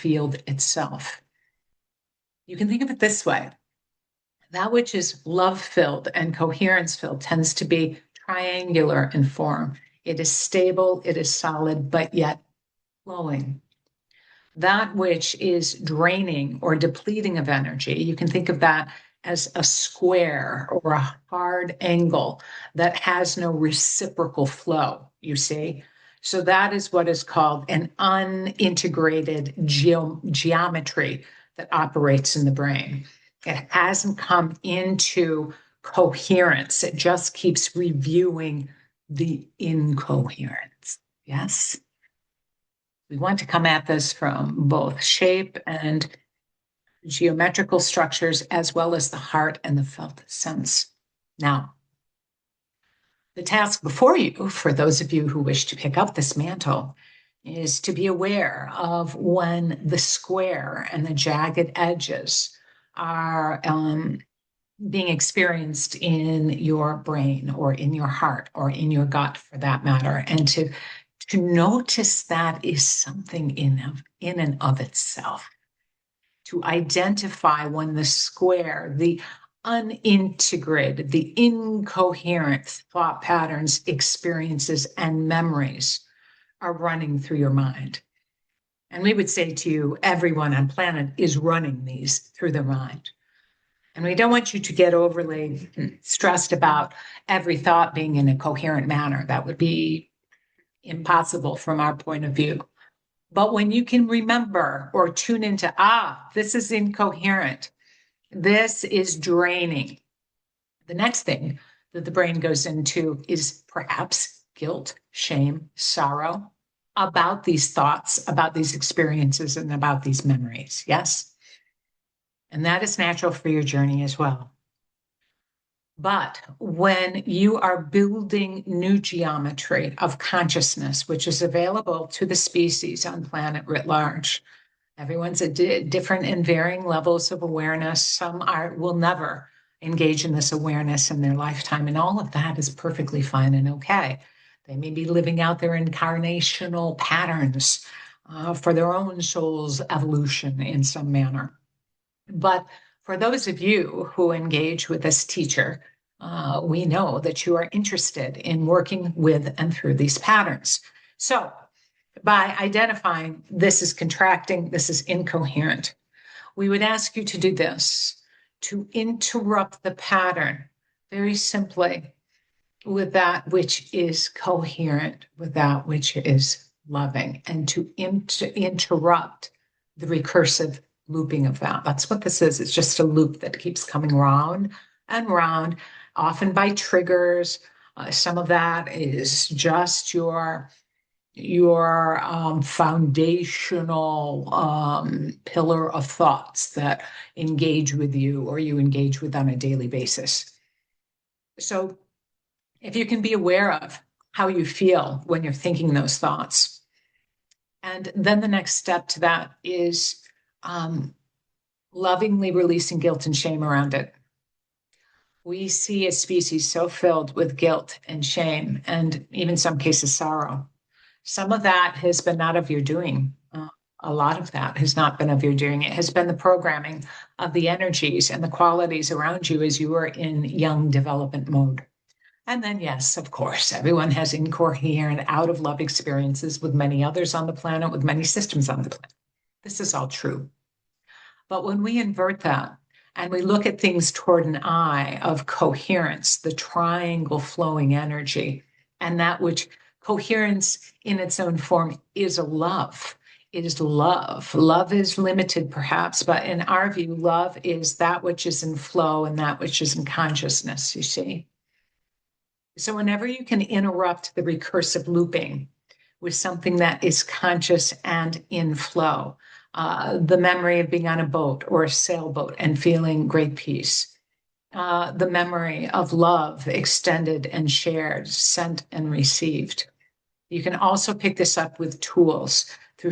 field itself. You can think of it this way. That which is love-filled and coherence-filled tends to be triangular in form. It is stable, it is solid, but yet flowing. That which is draining or depleting of energy, you can think of that as a square or a hard angle that has no reciprocal flow, you see? So that is what is called an unintegrated geometry that operates in the brain. It hasn't come into coherence. It just keeps reviewing the incoherence. Yes? We want to come at this from both shape and geometrical structures, as well as the heart and the felt sense. Now, the task before you, for those of you who wish to pick up this mantle, is to be aware of when the square and the jagged edges are being experienced in your brain or in your heart or in your gut, for that matter, and to notice that is something in and of itself. To identify when the square, the unintegrated, the incoherent thought patterns, experiences, and memories are running through your mind. And we would say to you, everyone on planet is running these through their mind. And we don't want you to get overly stressed about every thought being in a coherent manner. That would be impossible from our point of view. But when you can remember or tune into, this is incoherent, this is draining, the next thing that the brain goes into is perhaps guilt, shame, sorrow about these thoughts, about these experiences, and about these memories. Yes? And that is natural for your journey as well. But when you are building new geometry of consciousness, which is available to the species on planet writ large, everyone's at different and varying levels of awareness. Some will never engage in this awareness in their lifetime, and all of that is perfectly fine and okay. They may be living out their incarnational patterns for their own soul's evolution in some manner. But for those of you who engage with this teacher, we know that you are interested in working with and through these patterns. So by identifying this is contracting, this is incoherent, we would ask you to do this, to interrupt the pattern very simply with that which is coherent, with that which is loving, and to interrupt the recursive looping of that. That's what this is. It's just a loop that keeps coming round and round, often by triggers. Some of that is just your foundational pillar of thoughts that engage with you or you engage with on a daily basis. So if you can be aware of how you feel when you're thinking those thoughts, and then the next step to that is lovingly releasing guilt and shame around it. We see a species so filled with guilt and shame, and even some cases sorrow. Some of that has been not of your doing. A lot of that has not been of your doing. It has been the programming of the energies and the qualities around you as you are in young development mode. And then, yes, of course, everyone has incoherent, out of love experiences with many others on the planet, with many systems on the planet. This is all true. But when we invert that and we look at things toward an eye of coherence, the triangle flowing energy, and that which coherence in its own form is a love. It is love. Love is limited, perhaps, but in our view, love is that which is in flow and that which is in consciousness, you see. So whenever you can interrupt the recursive looping with something that is conscious and in flow, the memory of being on a boat or a sailboat and feeling great peace, the memory of love extended and shared, sent and received. You can also pick this up with tools through